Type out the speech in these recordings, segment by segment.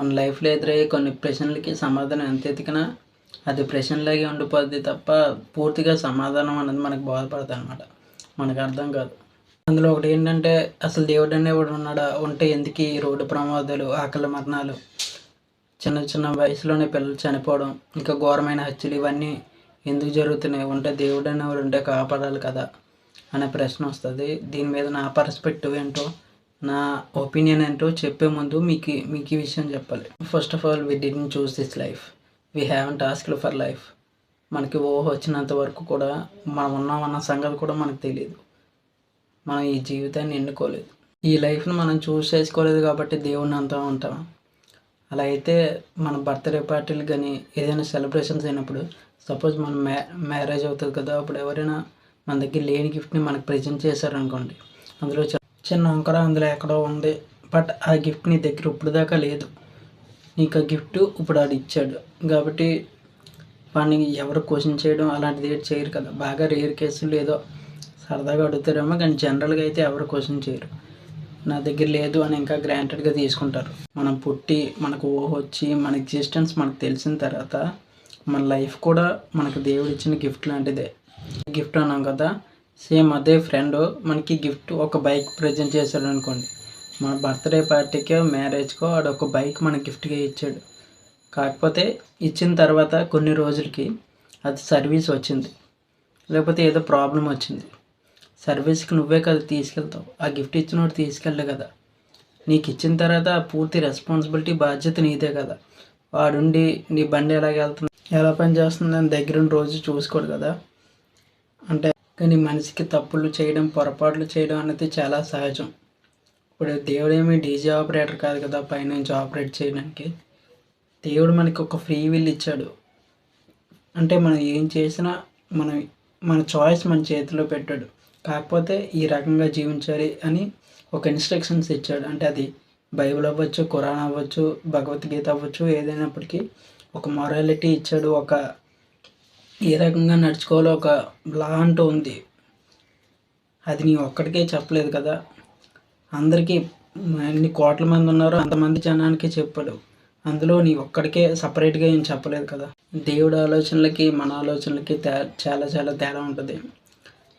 మన లైఫ్లో ఎదురయ్యే కొన్ని ప్రశ్నలకి సమాధానం ఎంత ఎతికినా అది ప్రశ్నలాగే ఉండిపోద్ది తప్ప పూర్తిగా సమాధానం అనేది మనకు బోధపడదు అనమాట. మనకు అర్థం కాదు. అందులో ఒకటి ఏంటంటే అసలు దేవుడు అనేవాడు ఉన్నాడా? ఉంటే ఎందుకు ఈ రోడ్డు ప్రమాదాలు, ఆకలి మరణాలు, చిన్న చిన్న వయసులోనే పిల్లలు చనిపోవడం, ఇంకా ఘోరమైన హత్యలు ఇవన్నీ ఎందుకు జరుగుతున్నాయి? ఉంటే దేవుడు అనేవాడు ఉంటే కాపాడాలి కదా అనే ప్రశ్న వస్తుంది. దీని మీద నా పర్స్పెక్టివ్ ఏంటో, నా ఒపీనియన్ ఏంటో చెప్పే ముందు మీకు ఈ విషయం చెప్పాలి. First of all, we didn't choose this life, we haven't asked for life. మనకి ఊహ వచ్చినంత వరకు కూడా మనం ఉన్నామన్న సంగతి కూడా మనకు తెలియదు. మనం ఈ జీవితాన్ని ఎన్నుకోలేదు, ఈ లైఫ్ని మనం చూస్ చేసుకోలేదు కాబట్టి దేవుడిని అంతా ఉంటాం. అలా అయితే మన బర్త్డే పార్టీలు కానీ ఏదైనా సెలబ్రేషన్స్ అయినప్పుడు, సపోజ్ మన మ్యారేజ్ అవుతుంది కదా, అప్పుడు ఎవరైనా మన దగ్గర లేని గిఫ్ట్ని మనకు ప్రజెంట్ చేశారనుకోండి, అందులో చిన్న వంకర అందులో ఎక్కడో ఉంది, బట్ ఆ గిఫ్ట్ నీ దగ్గర ఇప్పుడు దాకా లేదు. నీకు ఆ గిఫ్ట్ ఇప్పుడు ఆడు ఇచ్చాడు కాబట్టి వాడిని ఎవరు క్వశ్చన్ చేయడం అలాంటిది ఏది చేయరు కదా. బాగా రేర్ కేసులు ఏదో సరదాగా అడుగుతారేమో, కానీ జనరల్గా అయితే ఎవరు క్వశ్చన్ చేయరు. నా దగ్గర లేదు అని ఇంకా గ్రాంటెడ్గా తీసుకుంటారు. మనం పుట్టి మనకు ఊహ వచ్చి మన ఎగ్జిస్టెన్స్ మనకు తెలిసిన తర్వాత మన లైఫ్ కూడా మనకు దేవుడు ఇచ్చిన గిఫ్ట్ లాంటిదే. గిఫ్ట్ అన్నాం కదా, సేమ్ అదే ఫ్రెండ్ మనకి గిఫ్ట్ ఒక బైక్ ప్రజెంట్ చేశాడు అనుకోండి, మన బర్త్డే పార్టీకో మ్యారేజ్కో వాడు ఒక బైక్ మన గిఫ్ట్గా ఇచ్చాడు. కాకపోతే ఇచ్చిన తర్వాత కొన్ని రోజులకి అది సర్వీస్ వచ్చింది, లేకపోతే ఏదో ప్రాబ్లం వచ్చింది. సర్వీస్కి నువ్వే కదా తీసుకెళ్తావు, ఆ గిఫ్ట్ ఇచ్చినోడు తీసుకెళ్ళే కదా. నీకు ఇచ్చిన తర్వాత పూర్తి రెస్పాన్సిబిలిటీ బాధ్యత నీదే కదా. వాడుండి నీ బండి ఎలాగ వెళ్తుంది, ఎలా పని చేస్తుంది అని దగ్గరుండి రోజు చూసుకోడు కదా. అంటే కానీ మనిషికి తప్పులు చేయడం, పొరపాట్లు చేయడం అనేది చాలా సహజం. ఇప్పుడు దేవుడేమి డీజే ఆపరేటర్ కాదు కదా పైనుంచి ఆపరేట్ చేయడానికి. దేవుడు మనకి ఒక ఫ్రీ విల్ ఇచ్చాడు. అంటే మనం ఏం చేసినా మన చాయిస్ మన చేతిలో పెట్టాడు. కాకపోతే ఈ రకంగా జీవించాలి అని ఒక ఇన్స్ట్రక్షన్స్ ఇచ్చాడు. అంటే అది బైబిల్ అవ్వచ్చు, ఖురాన్ అవ్వచ్చు, భగవద్గీత అవ్వచ్చు, ఏదైనప్పటికీ ఒక మొరాలిటీ ఇచ్చాడు. ఒక ఏ రకంగా నడుచుకోవాలో ఒక లా అంటూ ఉంది. అది నీ ఒక్కడికే చెప్పలేదు కదా, అందరికీ ఎన్ని కోట్ల మంది ఉన్నారో అంతమంది జనానికి చెప్పాడు. అందులో నీ ఒక్కడికే సపరేట్గా ఏం చెప్పలేదు కదా. దేవుడి ఆలోచనలకి మన ఆలోచనలకి చాలా చాలా తేడా ఉంటుంది.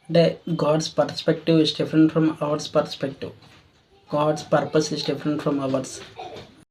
అంటే God's perspective is different from ours perspective, God's purpose is different from hours.